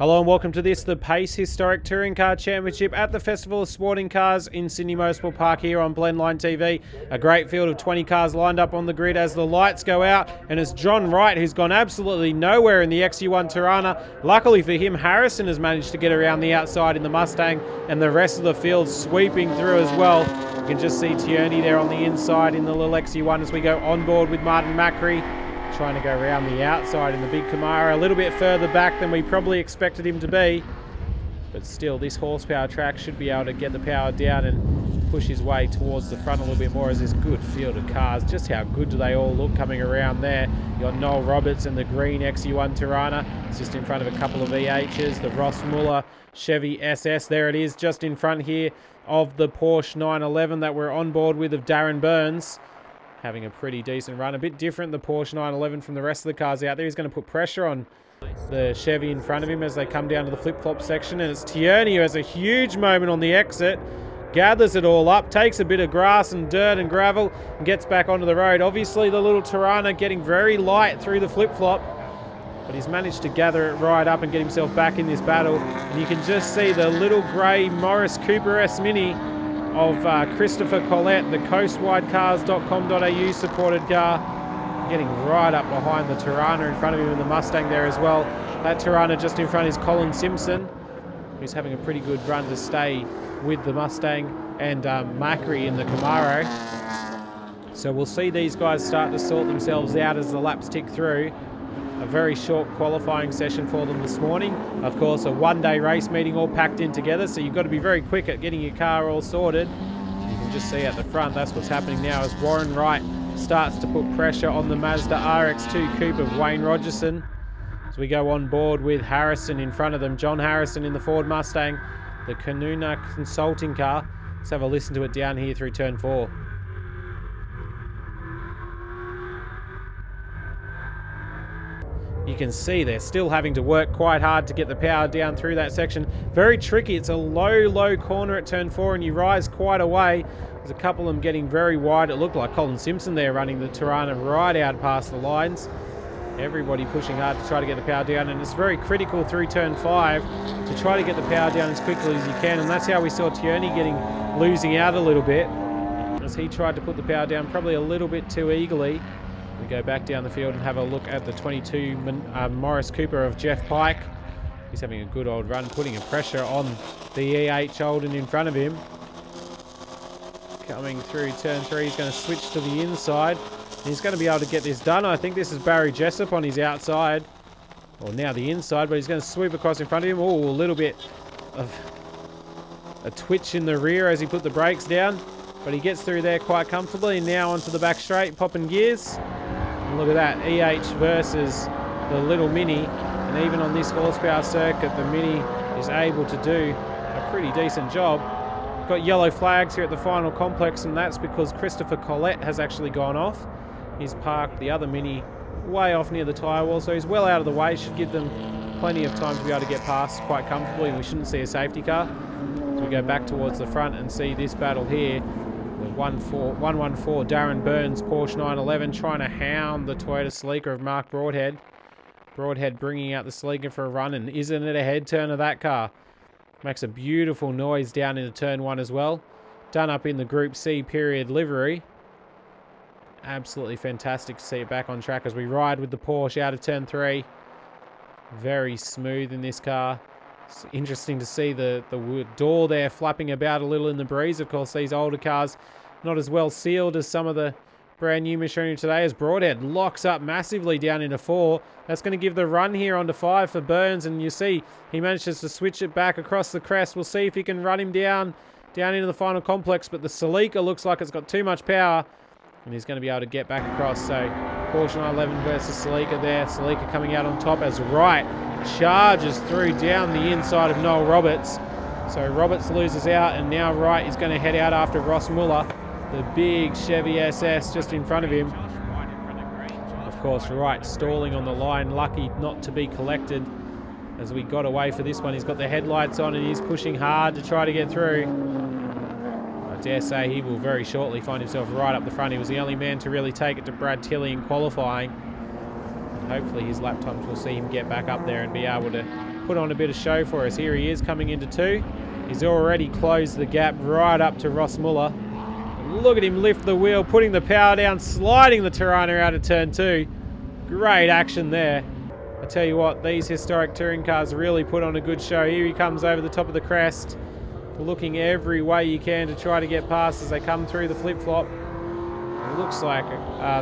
Hello and welcome to the PAYCE Historic Touring Car Championship at the Festival of Sporting Cars in Sydney Motorsport Park here on Blendline TV. A great field of 20 cars lined up on the grid as the lights go out, and it's John Wright who's gone absolutely nowhere in the XU1 Tirana. Luckily for him, Harrison has managed to get around the outside in the Mustang, and the rest of the field sweeping through as well. You can just see Tierney there on the inside in the little XU1 as we go on board with Martin Macri, trying to go around the outside in the big Camaro, a little bit further back than we probably expected him to be. But still, this horsepower track should be able to get the power down and push his way towards the front a little bit more as this good field of cars. Just how good do they all look coming around there. You got Noel Roberts and the green XU1 Tirana. It's just in front of a couple of VHs. The Ross Muller Chevy SS, there it is, just in front here of the Porsche 911 that we're on board with of Darren Burns. Having a pretty decent run. A bit different, the Porsche 911, from the rest of the cars out there. He's going to put pressure on the Chevy in front of him as they come down to the flip-flop section. And it's Tierney who has a huge moment on the exit. Gathers it all up, takes a bit of grass and dirt and gravel and gets back onto the road. Obviously, the little Tirana getting very light through the flip-flop. But he's managed to gather it right up and get himself back in this battle. And you can just see the little grey Morris Cooper S Mini of Christopher Collette, the coastwidecars.com.au supported car, getting right up behind the Tirana in front of him and the Mustang there as well. That Tirana just in front is Colin Simpson, who's having a pretty good run to stay with the Mustang, and Macri in the Camaro. So we'll see these guys start to sort themselves out as the laps tick through. A very short qualifying session for them this morning. Of course, a one-day race meeting all packed in together, so you've got to be very quick at getting your car all sorted. You can just see at the front, that's what's happening now as Warren Wright starts to put pressure on the Mazda RX-2 Coupe of Wayne Rogerson. As we go on board with Harrison in front of them, John Harrison in the Ford Mustang, the Canuna Consulting car. Let's have a listen to it down here through turn 4. You can see they're still having to work quite hard to get the power down through that section. Very tricky. It's a low corner at turn 4 and you rise quite a way. There's a couple of them getting very wide. It looked like Colin Simpson there running the Tirana right out past the lines. Everybody pushing hard to try to get the power down, and it's very critical through turn 5 to try to get the power down as quickly as you can, and that's how we saw Tierney losing out a little bit as he tried to put the power down probably a little bit too eagerly. We go back down the field and have a look at the 22 Morris Cooper of Jeff Pike. He's having a good old run, putting a pressure on the EH Holden in front of him. Coming through turn 3, he's going to switch to the inside. He's going to be able to get this done. I think this is Barry Jessup on his outside. Or now the inside, but he's going to sweep across in front of him. Oh, a little bit of a twitch in the rear as he put the brakes down. But he gets through there quite comfortably. And now onto the back straight, popping gears. And look at that, EH versus the little Mini. And even on this horsepower circuit, the Mini is able to do a pretty decent job. Got yellow flags here at the final complex, and that's because Christopher Collette has actually gone off. He's parked the other Mini way off near the tyre wall, so he's well out of the way. Should give them plenty of time to be able to get past quite comfortably. We shouldn't see a safety car. So we go back towards the front and see this battle here. The 114 Darren Burns Porsche 911 trying to hound the Toyota Celica of Mark Broadhead. Broadhead bringing out the Celica for a run, and isn't it a head turn of that car? Makes a beautiful noise down into turn 1 as well. Done up in the Group C period livery. Absolutely fantastic to see it back on track as we ride with the Porsche out of turn 3. Very smooth in this car. It's interesting to see the door there flapping about a little in the breeze. Of course, these older cars not as well sealed as some of the brand new machinery today, as Broadhead locks up massively down into 4. That's going to give the run here onto 5 for Burns, and you see he manages to switch it back across the crest. We'll see if he can run him down into the final complex, but the Celica looks like it's got too much power, and he's going to be able to get back across. So Porsche 911 versus Celica there. Celica coming out on top as Wright charges through down the inside of Noel Roberts. So Roberts loses out, and now Wright is going to head out after Ross Muller, the big Chevy SS just in front of him. Of course, Wright stalling on the line, lucky not to be collected as we got away for this one. He's got the headlights on and he's pushing hard to try to get through. I dare say he will very shortly find himself right up the front. He was the only man to really take it to Brad Tilley in qualifying. And hopefully his lap times will see him get back up there and be able to put on a bit of show for us. Here he is coming into 2. He's already closed the gap right up to Ross Muller. And look at him lift the wheel, putting the power down, sliding the Tirana out of turn 2. Great action there. I tell you what, these historic touring cars really put on a good show. Here he comes over the top of the crest, looking every way you can to try to get past as they come through the flip-flop. It looks like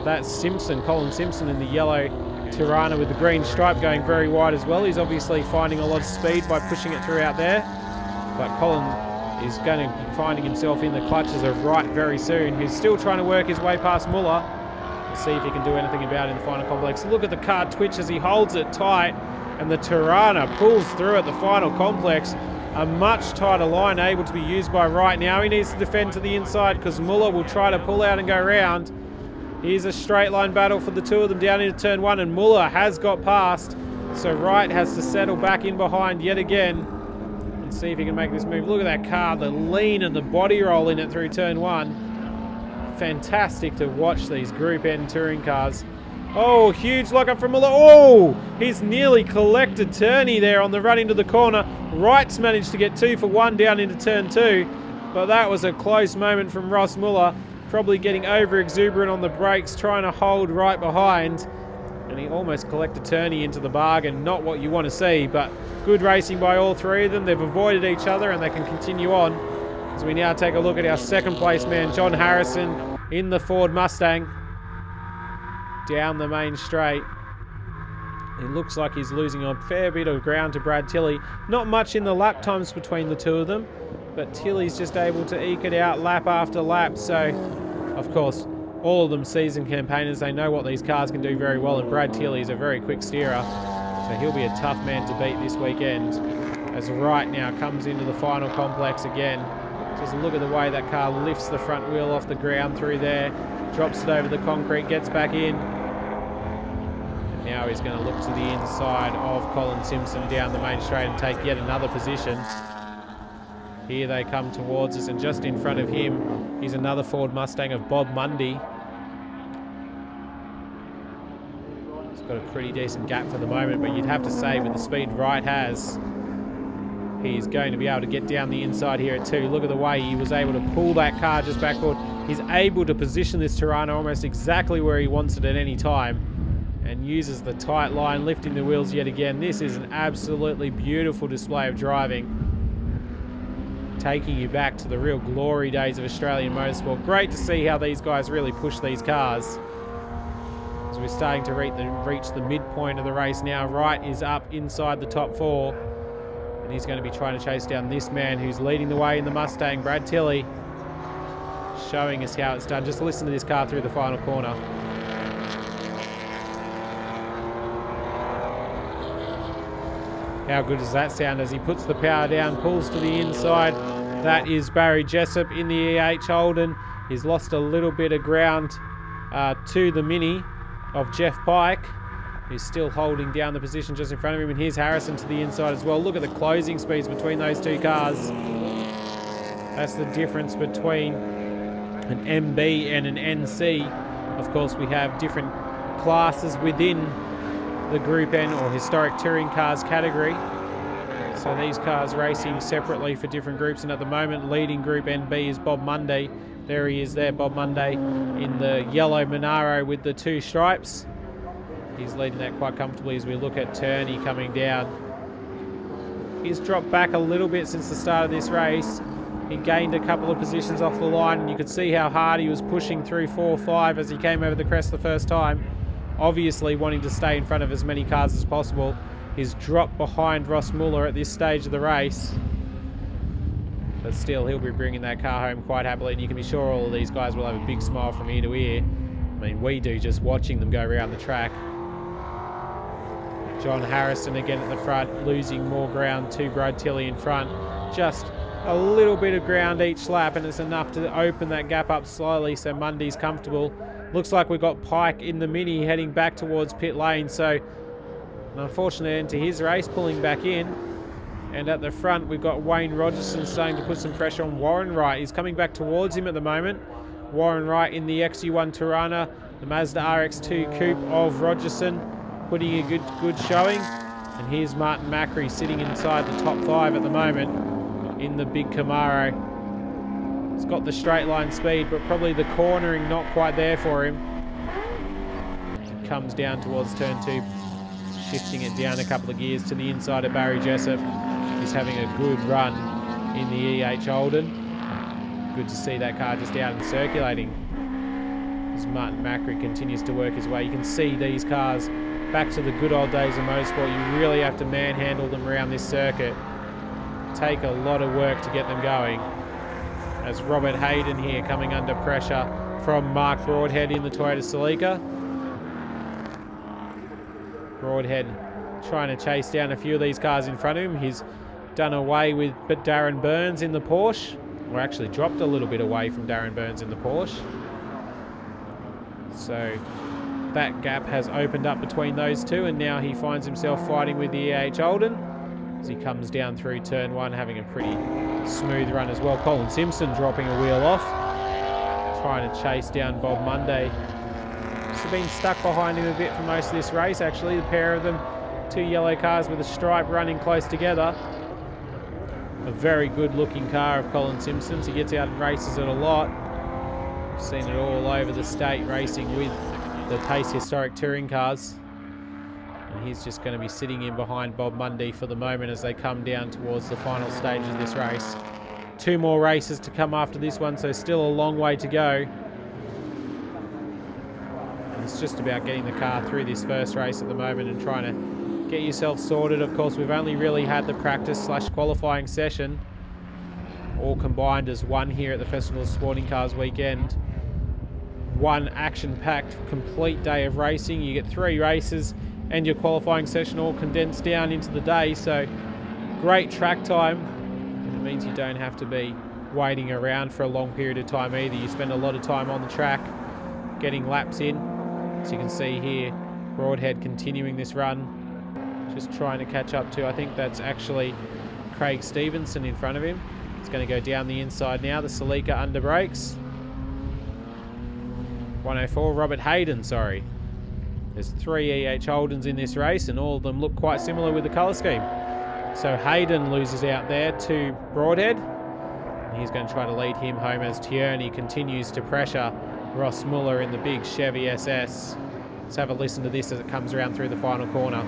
that's Simpson, Colin Simpson in the yellow Tirana with the green stripe going very wide as well. He's obviously finding a lot of speed by pushing it through out there. But Colin is going to be finding himself in the clutches of Wright very soon, who's still trying to work his way past Muller. See if he can do anything about it in the final complex. Look at the car twitch as he holds it tight, and the Tirana pulls through at the final complex. A much tighter line able to be used by Wright. Now he needs to defend to the inside because Muller will try to pull out and go round. Here's a straight line battle for the two of them down into turn 1, and Muller has got past. So Wright has to settle back in behind yet again and see if he can make this move. Look at that car, the lean and the body roll in it through turn 1. Fantastic to watch these Group N touring cars. Oh, huge lockup from Muller. Oh, he's nearly collected Turney there on the run into the corner. Wright's managed to get 2 for 1 down into turn 2. But that was a close moment from Ross Muller. Probably getting over exuberant on the brakes, trying to hold right behind. And he almost collected Turney into the bargain. Not what you want to see, but good racing by all 3 of them. They've avoided each other and they can continue on. As we now take a look at our second place man, John Harrison, in the Ford Mustang. Down the main straight. It looks like he's losing a fair bit of ground to Brad Tilley. Not much in the lap times between the two of them, but Tilley's just able to eke it out lap after lap. So, of course, all of them seasoned campaigners. They know what these cars can do very well, and Brad Tilley is a very quick steerer. So he'll be a tough man to beat this weekend. As Wright now comes into the final complex again. Just look at the way that car lifts the front wheel off the ground through there. Drops it over the concrete, gets back in. And now he's going to look to the inside of Colin Simpson down the main straight and take yet another position. Here they come towards us, and just in front of him is another Ford Mustang of Bob Mundy. He's got a pretty decent gap for the moment, but you'd have to say with the speed Wright has, he's going to be able to get down the inside here at 2. Look at the way he was able to pull that car just back forward. He's able to position this Tirana almost exactly where he wants it at any time, and uses the tight line, lifting the wheels yet again. This is an absolutely beautiful display of driving, taking you back to the real glory days of Australian motorsport. Great to see how these guys really push these cars. As we're starting to reach the midpoint of the race now, Wright is up inside the top 4. And he's going to be trying to chase down this man who's leading the way in the Mustang, Brad Tilley, showing us how it's done. Just listen to this car through the final corner. How good does that sound as he puts the power down, pulls to the inside. That is Barry Jessup in the EH Holden. He's lost a little bit of ground to the Mini of Jeff Pike. He's still holding down the position just in front of him, and here's Harrison to the inside as well. Look at the closing speeds between those two cars. That's the difference between an MB and an NC. Of course, we have different classes within the Group N or Historic Touring Cars category. So these cars racing separately for different groups, and at the moment leading Group NB is Bob Mundy. There he is there, Bob Mundy, in the yellow Monaro with the 2 stripes. He's leading that quite comfortably as we look at Turney coming down. He's dropped back a little bit since the start of this race. He gained a couple of positions off the line, and you could see how hard he was pushing through 4-5 as he came over the crest the first time. Obviously wanting to stay in front of as many cars as possible. He's dropped behind Ross Muller at this stage of the race. But still, he'll be bringing that car home quite happily, and you can be sure all of these guys will have a big smile from ear to ear. I mean, we do just watching them go around the track. John Harrison again at the front, losing more ground to Brad Tilley in front. Just a little bit of ground each lap, and it's enough to open that gap up slowly, so Mundy's comfortable. Looks like we've got Pike in the Mini heading back towards pit lane, so an unfortunate end to his race, pulling back in. And at the front, we've got Wayne Rogerson starting to put some pressure on Warren Wright. He's coming back towards him at the moment. Warren Wright in the XU1 Tirana, the Mazda RX-2 Coupe of Rogerson, putting a good showing. And here's Martin Macri sitting inside the top 5 at the moment in the big Camaro. He's got the straight line speed, but probably the cornering not quite there for him. He comes down towards turn 2, shifting it down a couple of gears to the inside of Barry Jessup. He's having a good run in the EH Holden. Good to see that car just out and circulating. As Martin Macri continues to work his way, you can see these cars back to the good old days of motorsport. You really have to manhandle them around this circuit. Take a lot of work to get them going. As Robert Hayden here coming under pressure from Mark Broadhead in the Toyota Celica. Broadhead trying to chase down a few of these cars in front of him. He's done away with Darren Burns in the Porsche, or actually dropped a little bit away from Darren Burns in the Porsche. So that gap has opened up between those two, and now he finds himself fighting with the EH Holden as he comes down through turn 1, having a pretty smooth run as well. Colin Simpson dropping a wheel off, trying to chase down Bob Monday. He's been stuck behind him a bit for most of this race, actually. The pair of them, 2 yellow cars with a stripe running close together. A very good looking car of Colin Simpson's. He gets out and races it a lot. We've seen it all over the state racing with the PAYCE historic touring cars. And he's just going to be sitting in behind Bob Mundy for the moment as they come down towards the final stage of this race. 2 more races to come after this one, so still a long way to go. And it's just about getting the car through this first race at the moment and trying to get yourself sorted. Of course, we've only really had the practice/qualifying session all combined as one here at the Festival of Sporting Cars weekend. One action-packed complete day of racing. You get 3 races and your qualifying session all condensed down into the day, so great track time. And it means you don't have to be waiting around for a long period of time either. You spend a lot of time on the track getting laps in. As you can see here, Broadhead continuing this run, just trying to catch up to, I think that's actually Craig Stevenson in front of him. He's going to go down the inside now. The Celica under brakes. 104, Robert Hayden, sorry. There's 3 EH Holdens in this race, and all of them look quite similar with the colour scheme. So Hayden loses out there to Broadhead, and he's going to try to lead him home as Tierney continues to pressure Ross Muller in the big Chevy SS. Let's have a listen to this as it comes around through the final corner.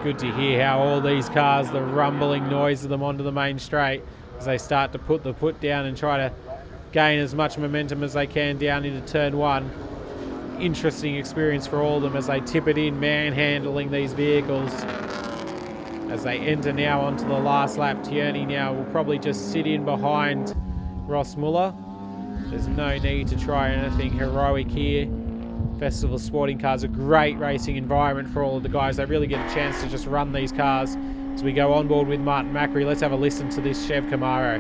Good to hear how all these cars, the rumbling noise of them onto the main straight as they start to put the foot down and try to gain as much momentum as they can down into turn 1. Interesting experience for all of them as they tip it in, manhandling these vehicles. As they enter now onto the last lap, Tierney now will probably just sit in behind Ross Muller. There's no need to try anything heroic here. Festival Sporting Cars, a great racing environment for all of the guys. They really get a chance to just run these cars. As we go on board with Martin Macri, let's have a listen to this Chev Camaro.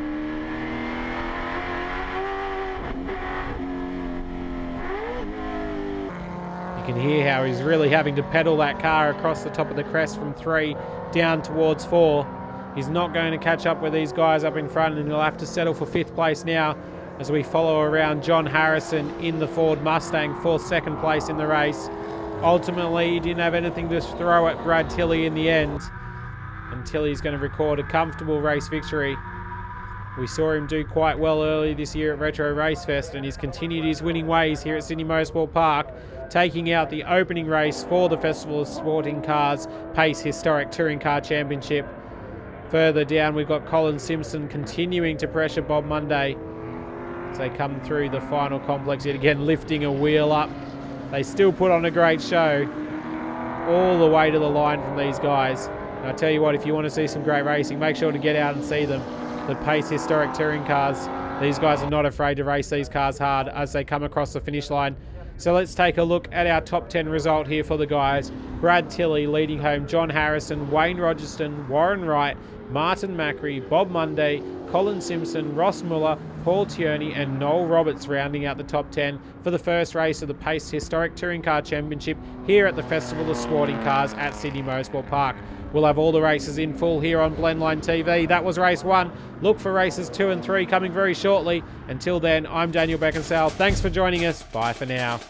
You can hear how he's really having to pedal that car across the top of the crest from 3 down towards 4. He's not going to catch up with these guys up in front, and he'll have to settle for 5th place now as we follow around John Harrison in the Ford Mustang for 2nd place in the race. Ultimately, he didn't have anything to throw at Brad Tilley in the end, and Tilley's going to record a comfortable race victory. We saw him do quite well early this year at Retro Race Fest, and he's continued his winning ways here at Sydney Motorsport Park, taking out the opening race for the Festival of Sporting Cars PAYCE Historic Touring Car Championship. Further down, we've got Colin Simpson continuing to pressure Bob Monday as they come through the final complex yet again, lifting a wheel up. They still put on a great show all the way to the line from these guys. And I tell you what, if you want to see some great racing, make sure to get out and see them. The PAYCE Historic Touring Cars, these guys are not afraid to race these cars hard as they come across the finish line. So let's take a look at our top 10 result here for the guys. Brad Tilley leading home John Harrison, Wayne Rogerston, Warren Wright, Martin Macri, Bob Monday, Colin Simpson, Ross Muller, Paul Tierney and Noel Roberts rounding out the top 10 for the first race of the PAYCE Historic Touring Car Championship here at the Festival of Sporting Cars at Sydney Motorsport Park. We'll have all the races in full here on Blendline TV. That was race 1. Look for races 2 and 3 coming very shortly. Until then, I'm Daniel Beckinsale. Thanks for joining us. Bye for now.